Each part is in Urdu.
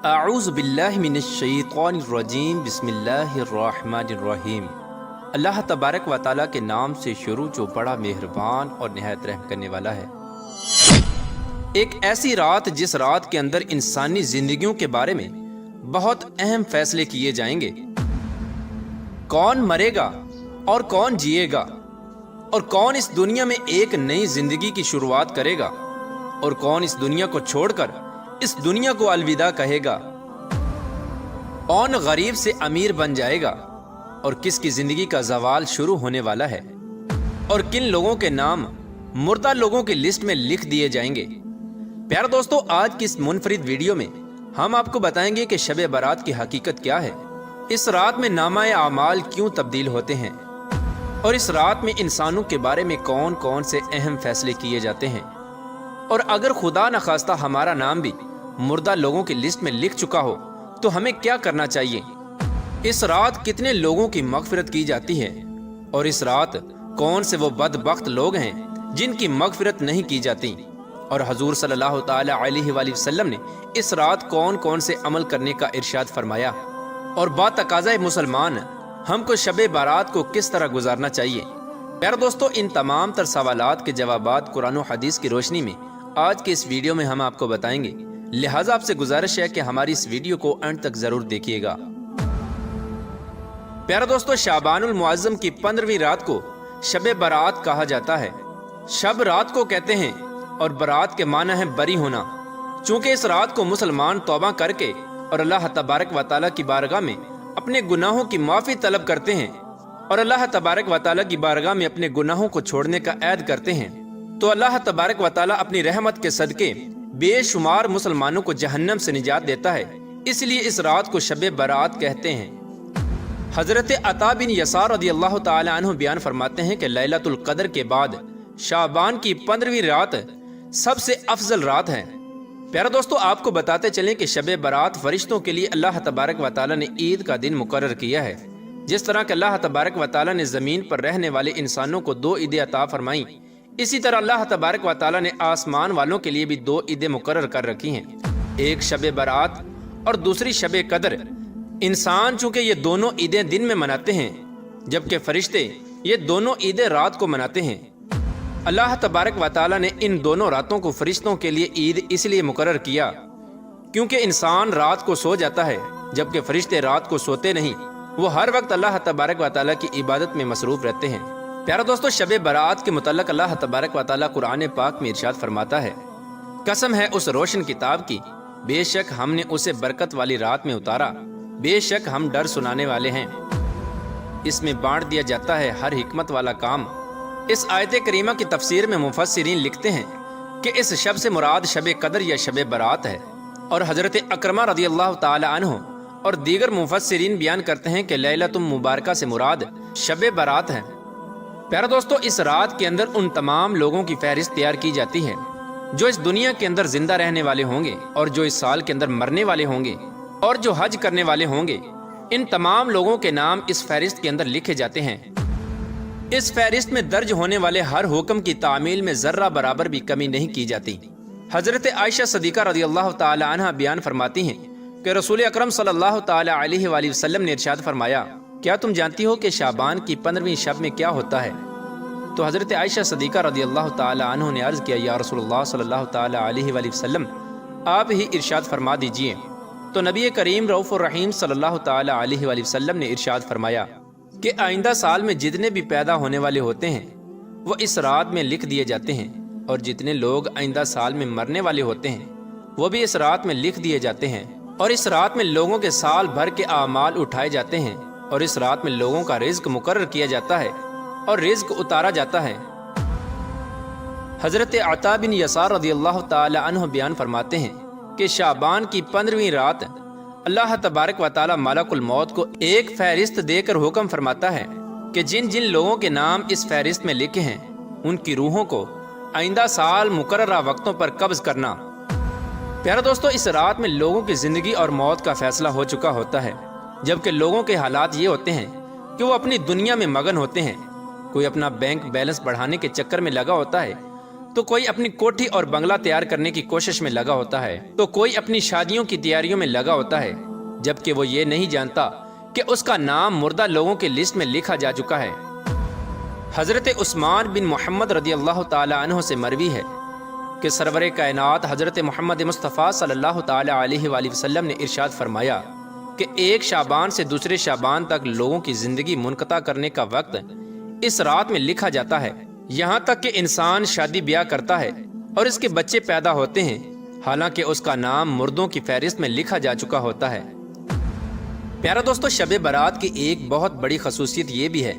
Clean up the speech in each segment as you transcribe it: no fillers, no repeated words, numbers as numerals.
اعوذ باللہ من الشیطان الرجیم بسم اللہ الرحمن الرحیم۔ اللہ تبارک و تعالیٰ کے نام سے شروع جو بڑا مہربان اور نہایت رحم کرنے والا ہے۔ ایک ایسی رات جس رات کے اندر انسانی زندگیوں کے بارے میں بہت اہم فیصلے کیے جائیں گے۔ کون مرے گا اور کون جیے گا، اور کون اس دنیا میں ایک نئی زندگی کی شروعات کرے گا، اور کون اس دنیا کو چھوڑ کر اس دنیا کو الوداع کہے گا۔ کون غریب سے امیر بن جائے گا، اور کس کی زندگی کا زوال شروع ہونے والا ہے، اور کن لوگوں کے نام مردہ لوگوں کی لسٹ میں لکھ دیے جائیں گے۔ پیارے دوستو، آج کی اس منفرد ویڈیو میں ہم آپ کو بتائیں گے کہ شب برات کی حقیقت کیا ہے، اس رات میں نامہ اعمال کیوں تبدیل ہوتے ہیں، اور اس رات میں انسانوں کے بارے میں کون کون سے اہم فیصلے کیے جاتے ہیں، اور اگر خدا نخواستہ ہمارا نام بھی مردہ لوگوں کی لسٹ میں لکھ چکا ہو تو ہمیں کیا کرنا چاہیے۔ اس رات کتنے لوگوں کی مغفرت کی جاتی ہے، اور اس رات کون سے وہ بدبخت لوگ ہیں جن کی مغفرت نہیں کی جاتی، اور حضور صلی اللہ تعالی علیہ وآلہ وسلم نے اس رات کون کون سے عمل کرنے کا ارشاد فرمایا، اور با تقاضۂ مسلمان ہم کو شب برات کو کس طرح گزارنا چاہیے۔ پیارے دوستو، ان تمام تر سوالات کے جوابات قرآن و حدیث کی روشنی میں آج کے اس ویڈیو میں ہم آپ کو بتائیں گے، لہٰذا آپ سے گزارش ہے کہ ہماری اس ویڈیو کو اینڈ تک ضرور دیکھیے گا۔ پیارے دوستو، شعبان المعظم کی 15ویں رات کو شب برات کہا جاتا ہے۔ شب رات کو کہتے ہیں، اور برات کے معنی ہے بری ہونا، چونکہ اس رات کو مسلمان توبہ کر کے اور اللہ تبارک و تعالیٰ کی بارگاہ میں اپنے گناہوں کی معافی طلب کرتے ہیں، اور اللہ تبارک و تعالیٰ کی بارگاہ میں اپنے گناہوں کو چھوڑنے کا عہد کرتے ہیں، تو اللہ تبارک و تعالیٰ اپنی رحمت کے صدقے بے شمار مسلمانوں کو جہنم سے نجات دیتا ہے، اس لیے اس رات کو شب برات کہتے ہیں۔ حضرت عطا بن یسار رضی اللہ تعالی عنہ بیان فرماتے ہیں کہ لیلۃ القدر کے بعد شعبان کی 15ویں رات سب سے افضل رات ہے۔ پیارے دوستو، آپ کو بتاتے چلیں کہ شب برات فرشتوں کے لیے اللہ تبارک و تعالیٰ نے عید کا دن مقرر کیا ہے۔ جس طرح کہ اللہ تبارک و تعالیٰ نے زمین پر رہنے والے انسانوں کو 2 عیدیں عطا فرمائیں، اسی طرح اللہ تبارک و تعالیٰ نے آسمان والوں کے لیے بھی 2 عیدیں مقرر کر رکھی ہیں، ایک شب برات اور دوسری شب قدر۔ انسان چونکہ یہ دونوں عیدیں دن میں مناتے ہیں، جبکہ فرشتے یہ دونوں عیدیں رات کو مناتے ہیں۔ اللہ تبارک و تعالیٰ نے ان دونوں راتوں کو فرشتوں کے لیے عید اس لیے مقرر کیا کیونکہ انسان رات کو سو جاتا ہے، جبکہ فرشتے رات کو سوتے نہیں، وہ ہر وقت اللہ تبارک و تعالیٰ کی عبادت میں مصروف رہتے ہیں۔ پیارے دوستو، شب برات کے متعلق اللہ تبارک و تعالیٰ قرآن پاک میں ارشاد فرماتا ہے، قسم ہے اس روشن کتاب کی، بے شک ہم نے اسے برکت والی رات میں اتارا، بے شک ہم ڈر سنانے والے ہیں۔ اس میں بانٹ دیا جاتا ہے ہر حکمت والا کام۔ اس آیت کریمہ کی تفسیر میں مفسرین لکھتے ہیں کہ اس شب سے مراد شب قدر یا شب برات ہے، اور حضرت اکرمہ رضی اللہ تعالی عنہ اور دیگر مفسرین بیان کرتے ہیں کہ لیلۃ مبارکہ سے مراد شب برات ہے۔ پیارے دوستو، اس رات کے اندر ان تمام لوگوں کی فہرست تیار کی جاتی ہے جو اس دنیا کے اندر زندہ رہنے والے ہوں گے، اور جو اس سال کے اندر مرنے والے ہوں گے، اور جو حج کرنے والے ہوں گے۔ ان تمام لوگوں کے نام اس فہرست کے اندر لکھے جاتے ہیں۔ اس فہرست میں درج ہونے والے ہر حکم کی تعمیل میں ذرہ برابر بھی کمی نہیں کی جاتی۔ حضرت عائشہ صدیقہ رضی اللہ تعالی عنہ بیان فرماتی ہیں کہ رسول اکرم صلی اللہ تعالی علیہ وآلہ وسلم نے ارشاد فرمایا، کیا تم جانتی ہو کہ شعبان کی 15ویں شب میں کیا ہوتا ہے؟ تو حضرت عائشہ صدیقہ رضی اللہ تعالی عنہ نے عرض کیا، یا رسول اللہ صلی اللہ تعالی علیہ وآلہ وسلم، آپ ہی ارشاد فرما دیجئے۔ تو نبی کریم رؤوف الرحیم صلی اللہ تعالی علیہ وآلہ وسلم نے ارشاد فرمایا کہ آئندہ سال میں جتنے بھی پیدا ہونے والے ہوتے ہیں وہ اس رات میں لکھ دیے جاتے ہیں، اور جتنے لوگ آئندہ سال میں مرنے والے ہوتے ہیں وہ بھی اس رات میں لکھ دیے جاتے ہیں، اور اس رات میں لوگوں کے سال بھر کے اعمال اٹھائے جاتے ہیں، اور اس رات میں لوگوں کا رزق مقرر کیا جاتا ہے اور رزق اتارا جاتا ہے۔ حضرت عطا بن یسار رضی اللہ تعالی عنہ بیان فرماتے ہیں کہ شعبان کی 15ویں رات اللہ تبارک و تعالی ملک الموت کو ایک فہرست دے کر حکم فرماتا ہے کہ جن جن لوگوں کے نام اس فہرست میں لکھے ہیں ان کی روحوں کو آئندہ سال مقررہ وقتوں پر قبض کرنا۔ پیارے دوستو، اس رات میں لوگوں کی زندگی اور موت کا فیصلہ ہو چکا ہوتا ہے، جبکہ لوگوں کے حالات یہ ہوتے ہیں کہ وہ اپنی دنیا میں مگن ہوتے ہیں۔ کوئی اپنا بینک بیلنس بڑھانے کے چکر میں لگا ہوتا ہے، تو کوئی اپنی کوٹھی اور بنگلہ تیار کرنے کی کوشش میں لگا ہوتا ہے، تو کوئی اپنی شادیوں کی تیاریوں میں لگا ہوتا ہے، جبکہ وہ یہ نہیں جانتا کہ اس کا نام مردہ لوگوں کی لسٹ میں لکھا جا چکا ہے۔ حضرت عثمان بن محمد رضی اللہ تعالی عنہ سے مروی ہے کہ سرور کائنات حضرت محمد مصطفیٰ صلی اللہ تعالی علیہ وآلہ وسلم نے ارشاد فرمایا کہ ایک شعبان سے دوسرے شعبان تک لوگوں کی زندگی منقطع کرنے کا وقت اس رات میں لکھا جاتا ہے، یہاں تک کہ انسان شادی بیاہ کرتا ہے اور اس کے بچے پیدا ہوتے ہیں، حالانکہ اس کا نام مردوں کی فہرست میں لکھا جا چکا ہوتا ہے۔ پیارا دوستو، شب برات کی ایک بہت بڑی خصوصیت یہ بھی ہے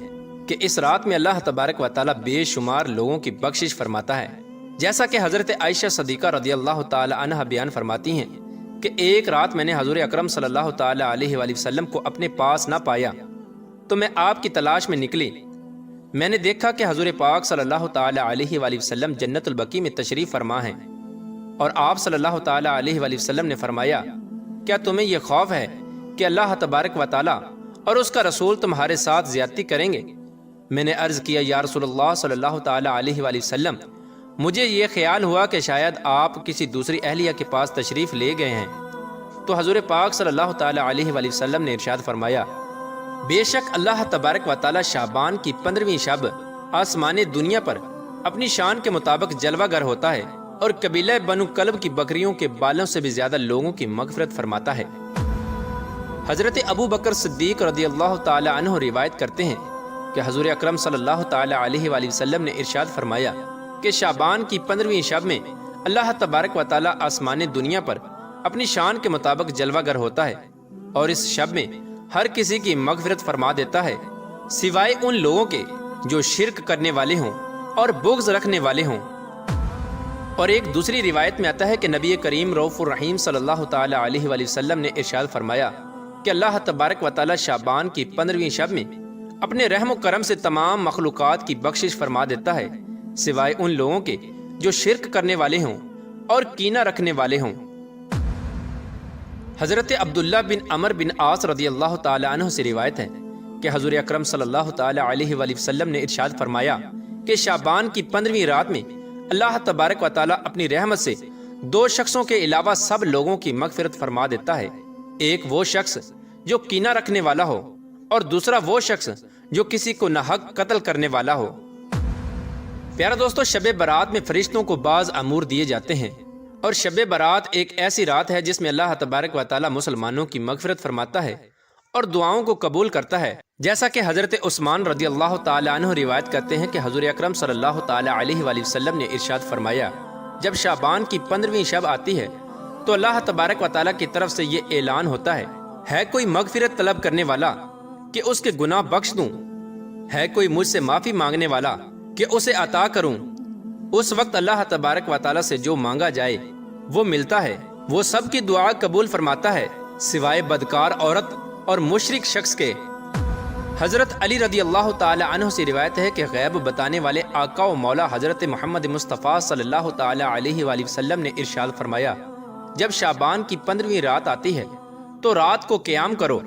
کہ اس رات میں اللہ تبارک و تعالی بے شمار لوگوں کی بخشش فرماتا ہے، جیسا کہ حضرت عائشہ صدیقہ رضی اللہ تعالی عنہ بیان فرماتی ہیں کہ ایک رات میں نے حضور اکرم صلی اللہ تعالی علیہ وآلہ وسلم کو اپنے پاس نہ پایا تو میں آپ کی تلاش میں نکلی۔ میں نے دیکھا کہ حضور پاک صلی اللہ تعالی علیہ وآلہ وسلم جنت البقیع میں تشریف فرما ہیں، اور آپ صلی اللہ تعالی علیہ وآلہ وسلم نے فرمایا، کیا تمہیں یہ خوف ہے کہ اللہ تبارک و تعالی اور اس کا رسول تمہارے ساتھ زیادتی کریں گے؟ میں نے عرض کیا، یا رسول اللہ صلی اللہ تعالی علیہ وآلہ وسلم، مجھے یہ خیال ہوا کہ شاید آپ کسی دوسری اہلیہ کے پاس تشریف لے گئے ہیں۔ تو حضور پاک صلی اللہ تعالی علیہ وآلہ وسلم نے ارشاد فرمایا، بے شک اللہ تبارک و تعالی شعبان کی 15ویں شب آسمان دنیا پر اپنی شان کے مطابق جلوہ گر ہوتا ہے اور قبیلہ بنو کلب کی بکریوں کے بالوں سے بھی زیادہ لوگوں کی مغفرت فرماتا ہے۔ حضرت ابو بکر صدیق رضی اللہ تعالی عنہ روایت کرتے ہیں کہ حضور اکرم صلی اللہ تعالی علیہ وآلہ وسلم نے ارشاد فرمایا کہ شعبان کی 15ویں شب میں اللہ تبارک و تعالی آسمان دنیا پر اپنی شان کے مطابق جلوہ گر ہوتا ہے اور اس شب میں ہر کسی کی مغفرت فرما دیتا ہے، سوائے ان لوگوں کے جو شرک کرنے والے ہوں اور بغض رکھنے والے ہوں۔ اور ایک دوسری روایت میں آتا ہے کہ نبی کریم رؤوف الرحیم صلی اللہ تعالی علیہ وآلہ وسلم نے ارشاد فرمایا کہ اللہ تبارک و تعالی شعبان کی 15ویں شب میں اپنے رحم و کرم سے تمام مخلوقات کی بخشش فرما دیتا ہے، سوائے ان لوگوں کے جو شرک کرنے والے ہوں اور کینہ رکھنے والے ہوں۔ حضرت عبداللہ بن عمر بن عاص رضی اللہ تعالی عنہ سے روایت ہے کہ حضور اکرم صلی اللہ تعالی علیہ وآلہ وسلم نے ارشاد فرمایا کہ شعبان کی 15ویں رات میں اللہ تبارک و تعالی اپنی رحمت سے 2 شخصوں کے علاوہ سب لوگوں کی مغفرت فرما دیتا ہے، ایک وہ شخص جو کینہ رکھنے والا ہو اور دوسرا وہ شخص جو کسی کو ناحق قتل کرنے والا ہو۔ پیارا دوستو، شب برات میں فرشتوں کو بعض امور دیے جاتے ہیں، اور شب برات ایک ایسی رات ہے جس میں اللہ تبارک و تعالی مسلمانوں کی مغفرت فرماتا ہے اور دعاؤں کو قبول کرتا ہے، جیسا کہ حضرت عثمان رضی اللہ تعالی عنہ روایت کرتے ہیں کہ حضور اکرم صلی اللہ تعالی علیہ وآلہ وسلم نے ارشاد فرمایا، جب شعبان کی 15ویں شب آتی ہے تو اللہ تبارک و تعالی کی طرف سے یہ اعلان ہوتا ہے کوئی مغفرت طلب کرنے والا کہ اس کے گناہ بخش دوں؟ ہے کوئی مجھ سے معافی مانگنے والا کہ اسے عطا کروں؟ اس وقت اللہ تبارک و تعالی سے جو مانگا جائے وہ ملتا ہے، وہ سب کی دعا قبول فرماتا ہے سوائے بدکار عورت اور مشرک شخص کے۔ حضرت علی رضی اللہ تعالی عنہ سے روایت ہے کہ غیب بتانے والے آقا و مولا حضرت محمد مصطفیٰ صلی اللہ تعالی علیہ وآلہ وسلم نے ارشاد فرمایا، جب شعبان کی 15ویں رات آتی ہے تو رات کو قیام کرو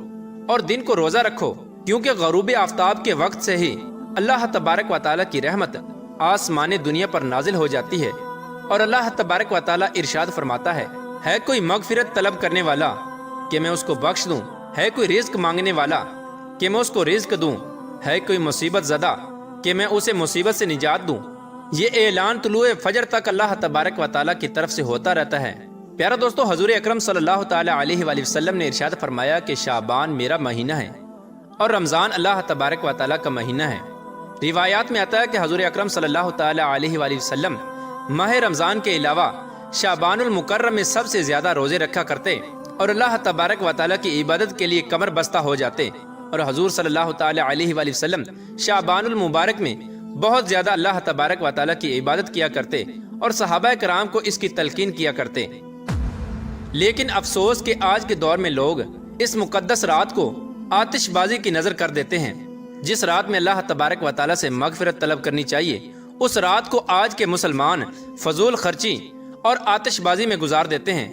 اور دن کو روزہ رکھو، کیونکہ غروب آفتاب کے وقت سے ہی اللہ تبارک و تعالی کی رحمت آسمان دنیا پر نازل ہو جاتی ہے، اور اللہ تبارک و تعالی ارشاد فرماتا ہے کوئی مغفرت طلب کرنے والا کہ میں اس کو بخش دوں؟ ہے کوئی رزق مانگنے والا کہ میں اس کو رزق دوں؟ ہے کوئی مصیبت زدہ کہ میں اسے مصیبت سے نجات دوں؟ یہ اعلان طلوع فجر تک اللہ تبارک و تعالی کی طرف سے ہوتا رہتا ہے۔ پیارا دوستو، حضور اکرم صلی اللہ تعالی علیہ وآلہ وسلم نے ارشاد فرمایا کہ شعبان میرا مہینہ ہے اور رمضان اللہ تبارک و تعالی کا مہینہ ہے۔ روایات میں آتا ہے کہ حضور اکرم صلی اللہ تعالی علیہ وآلہ وسلم ماہ رمضان کے علاوہ شعبان المکرم میں سب سے زیادہ روزے رکھا کرتے اور اللہ تبارک و تعالی کی عبادت کے لیے کمر بستہ ہو جاتے، اور حضور صلی اللہ تعالی علیہ وآلہ وسلم شعبان المبارک میں بہت زیادہ اللہ تبارک و تعالی کی عبادت کیا کرتے اور صحابہ کرام کو اس کی تلقین کیا کرتے۔ لیکن افسوس کہ آج کے دور میں لوگ اس مقدس رات کو آتش بازی کی نظر کر دیتے ہیں۔ جس رات میں اللہ تبارک و تعالی سے مغفرت طلب کرنی چاہیے، اس رات کو آج کے مسلمان فضول خرچی اور آتش بازی میں گزار دیتے ہیں،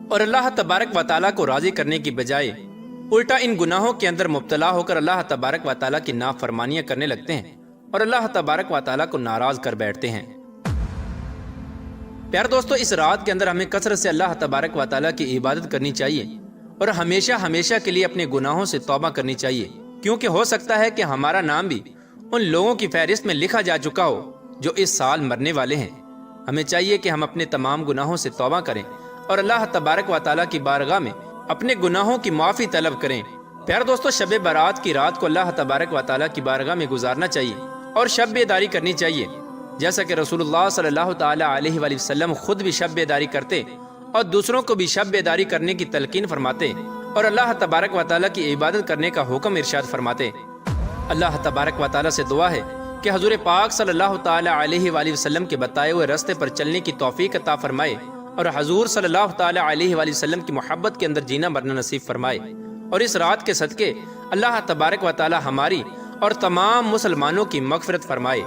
اور اللہ تبارک و تعالی کو راضی کرنے کی بجائے الٹا ان گناہوں کے اندر مبتلا ہو کر اللہ تبارک و تعالی کی نافرمانیاں کرنے لگتے ہیں اور اللہ تبارک و تعالی کو ناراض کر بیٹھتے ہیں۔ پیارے دوستو، اس رات کے اندر ہمیں کثرت سے اللہ تبارک و تعالیٰ کی عبادت کرنی چاہیے اور ہمیشہ ہمیشہ کے لیے اپنے گناہوں سے توبہ کرنی چاہیے، کیونکہ ہو سکتا ہے کہ ہمارا نام بھی ان لوگوں کی فہرست میں لکھا جا چکا ہو جو اس سال مرنے والے ہیں۔ ہمیں چاہیے کہ ہم اپنے تمام گناہوں سے توبہ کریں اور اللہ تبارک و تعالیٰ کی بارگاہ میں اپنے گناہوں کی معافی طلب کریں۔ پیارے دوستو، شب برات کی رات کو اللہ تبارک و تعالیٰ کی بارگاہ میں گزارنا چاہیے اور شب بیداری کرنی چاہیے، جیسا کہ رسول اللہ صلی اللہ تعالیٰ علیہ وآلہ وسلم خود بھی شب بیداری کرتے اور دوسروں کو بھی شب بیداری کرنے کی تلقین فرماتے اور اللہ تبارک و تعالیٰ کی عبادت کرنے کا حکم ارشاد فرماتے۔ اللہ تبارک و تعالیٰ سے دعا ہے کہ حضور پاک صلی اللہ تعالیٰ علیہ وآلہ وسلم کے بتائے ہوئے راستے پر چلنے کی توفیق عطا فرمائے اور حضور صلی اللہ تعالیٰ علیہ وآلہ وسلم کی محبت کے اندر جینا مرنا نصیب فرمائے، اور اس رات کے صدقے اللہ تبارک و تعالیٰ ہماری اور تمام مسلمانوں کی مغفرت فرمائے۔